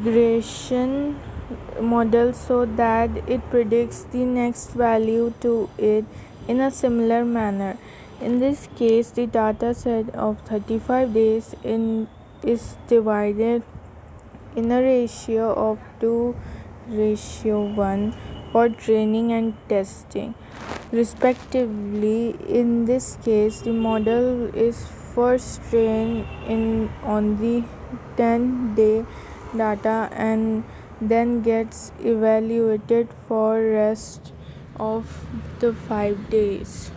regression model so that it predicts the next value to it in a similar manner. In this case, the data set of 35 days is divided in a ratio of 2:1 for training and testing, respectively. In this case, the model is first trained on the 10-day data and then gets evaluated for rest of the 5 days.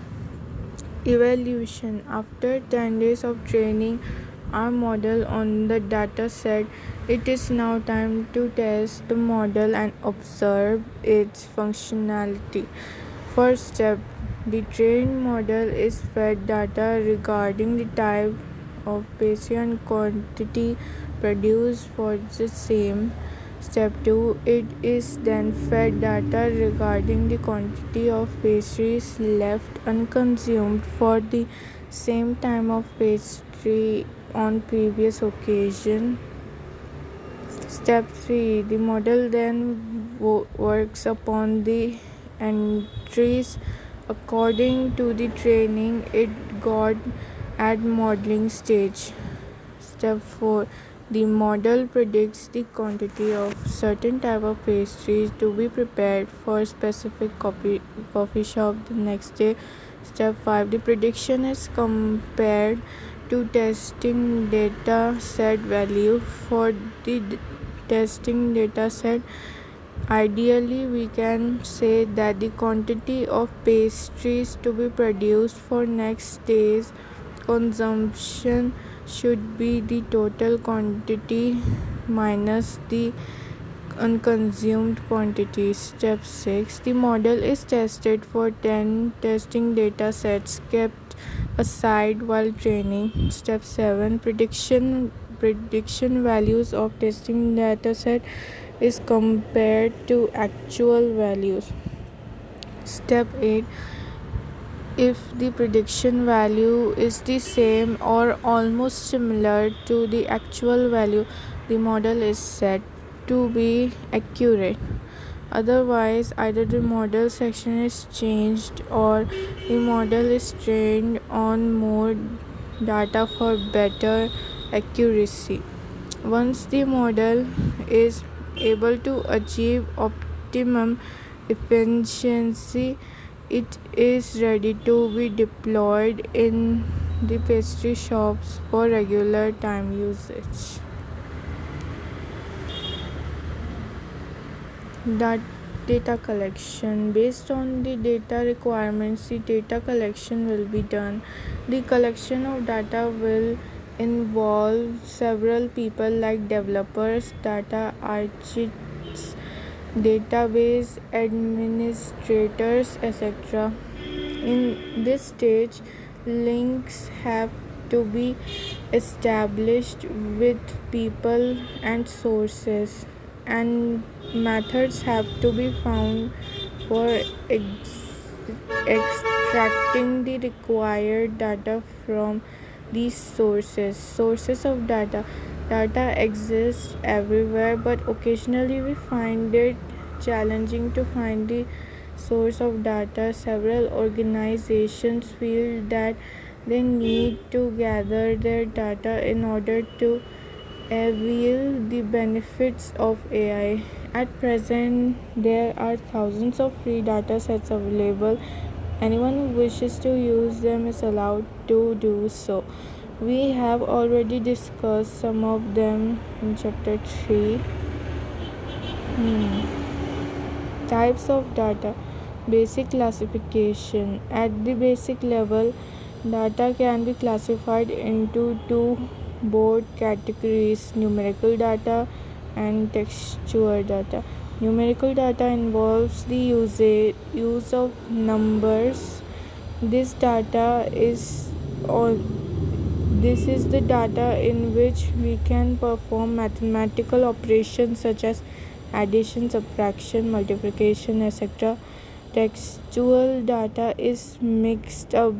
Evaluation: after 10 days of training our model on the data set, it is now time to test the model and observe its functionality. First step: the trained model is fed data regarding the type of pastry and quantity produced for the same. Step 2: it is then fed data regarding the quantity of pastries left unconsumed for the same time of pastry on previous occasion. Step 3: the model then works upon the entries according to the training it got at modeling stage. Step 4: the model predicts the quantity of certain type of pastries to be prepared for a specific coffee shop the next day. Step 5: the prediction is compared to testing data set value for the testing data set. Ideally, we can say that the quantity of pastries to be produced for next day's consumption should be the total quantity minus the unconsumed quantity. Step 6: the model is tested for 10 testing data sets kept aside while training. Step 7: prediction values of testing data set is compared to actual values. Step 8: if the prediction value is the same or almost similar to the actual value, the model is said to be accurate. Otherwise, either the model section is changed or the model is trained on more data for better accuracy. Once the model is able to achieve optimum efficiency, it is ready to be deployed in the pastry shops for regular time usage. Data collection: based on the data requirements, the data collection will be done. The collection of data will involve several people like developers, data architects, database administrators, etc. In this stage, links have to be established with people and sources, and methods have to be found for extracting the required data from these sources. Sources of data: data exists everywhere, but occasionally we find it challenging to find the source of data. Several organizations feel that they need to gather their data in order to avail the benefits of AI. At present, there are thousands of free data sets available. Anyone who wishes to use them is allowed to do so. We have already discussed some of them in chapter 3. Types of data. Basic classification. At the basic level, data can be classified into two broad categories: numerical data and textual data. Numerical data involves the use of numbers. This data is all this is the data in which we can perform mathematical operations such as addition, subtraction, multiplication, etc. Textual data is mixed up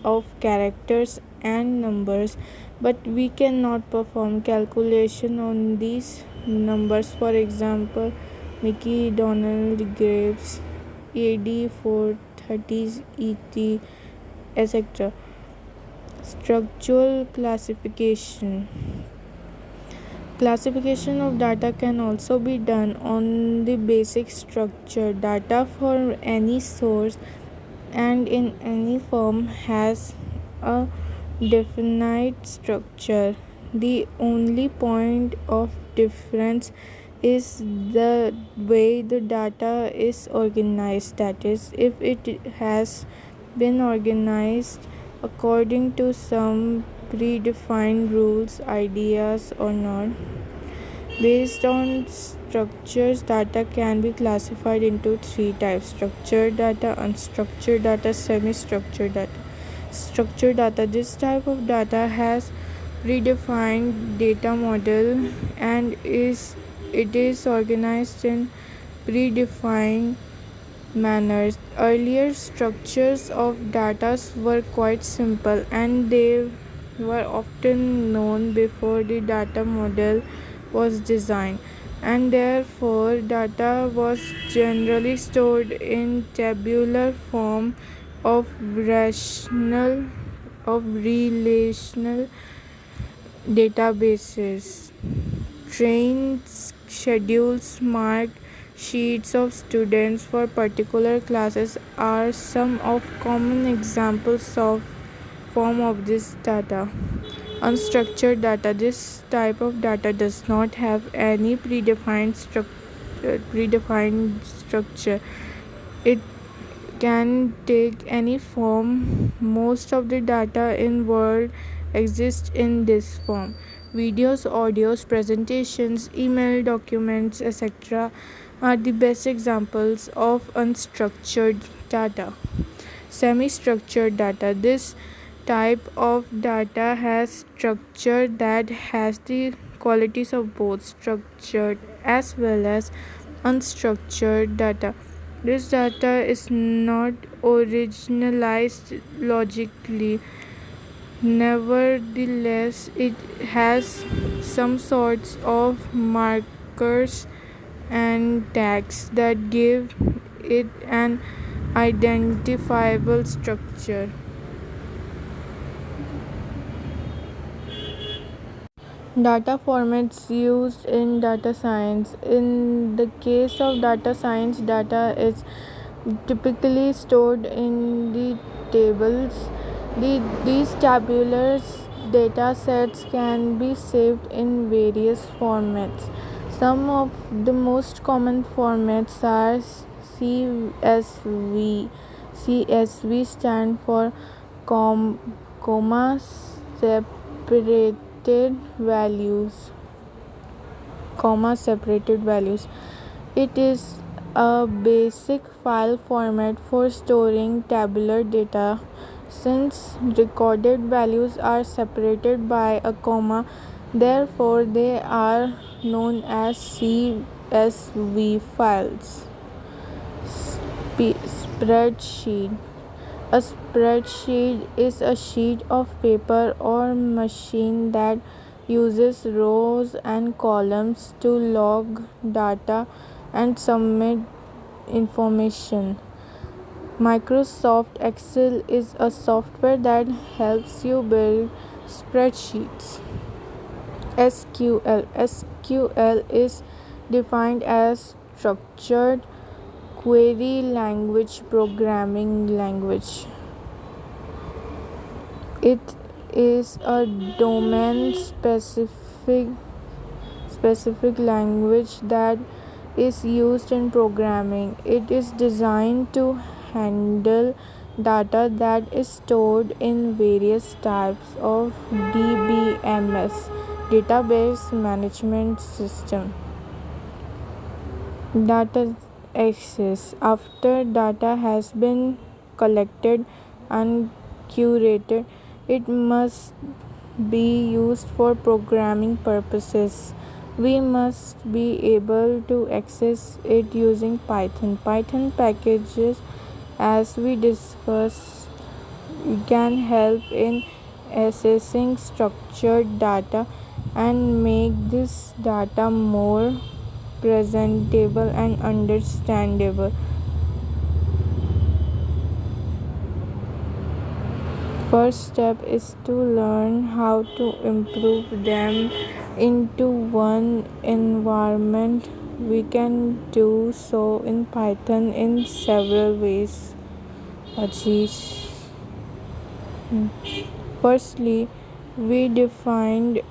of characters and numbers, but we cannot perform calculation on these numbers, for example, Mickey, Donald, grapes, AD 430s, ET, etc. Structural classification. Classification of data can also be done on the basic structure. Data for any source and in any form has a definite structure. The only point of difference is the way the data is organized, that is, if it has been organized according to some predefined rules, ideas, or not. Based on structures, data can be classified into three types: structured data, unstructured data, semi structured data. Structured data: this type of data has predefined data model and it is organized in predefined manners. Earlier structures of data were quite simple and they were often known before the data model was designed, and therefore data was generally stored in tabular form of relational databases. Trains, schedules, marked sheets of students for particular classes are some of common examples of form of this data. Unstructured data: this type of data does not have any predefined structure. It can take any form. Most of the data in world exists in this form. Videos, audios, presentations, email, documents, etc. are the best examples of unstructured data. Semi-structured data: this type of data has structure that has the qualities of both structured as well as unstructured data. This data is not originalized logically. Nevertheless, it has some sorts of markers and tags that give it an identifiable structure. Data formats used in data science. In the case of data science, data is typically stored in the tables. These tabular data sets can be saved in various formats. Some of the most common formats are CSV. CSV stand for comma separated values. It is a basic file format for storing tabular data. Since recorded values are separated by a comma, therefore they are known as CSV files. Spreadsheet. A spreadsheet is a sheet of paper or machine that uses rows and columns to log data and submit information. Microsoft Excel is a software that helps you build spreadsheets. SQL is defined as structured query language programming language. It is a domain specific language that is used in programming. It is designed to handle data that is stored in various types of DBMS, database management system. Data access: after data has been collected and curated, it must be used for programming purposes. We must be able to access it using Python. Python packages, as we discussed, can help in accessing structured data and make this data more presentable and understandable. First step is to learn how to improve them into one environment. We can do so in Python in several ways. Ajit. Firstly, we defined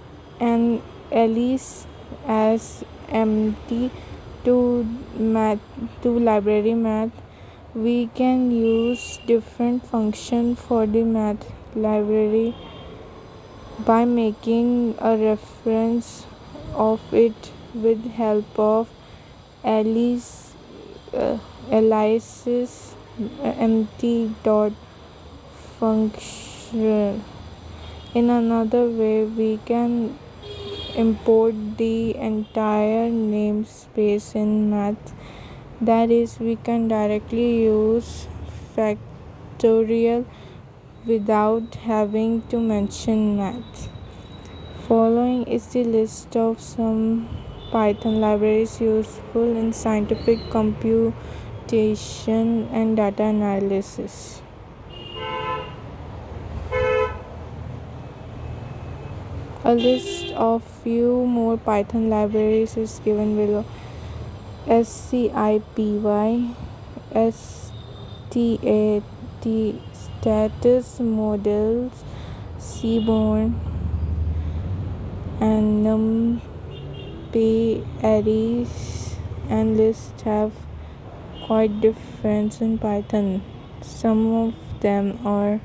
an alias as empty to math to library math. We can use different function for the math library by making a reference of it with help of alias aliases empty dot function. In another way, we can import the entire namespace in math. That is, we can directly use factorial without having to mention math. Following is the list of some Python libraries useful in scientific computation and data analysis. A list of few more Python libraries is given below: SCIPY, STAT, status models, Seaborn, and NumPy arrays and lists have quite difference in Python. Some of them are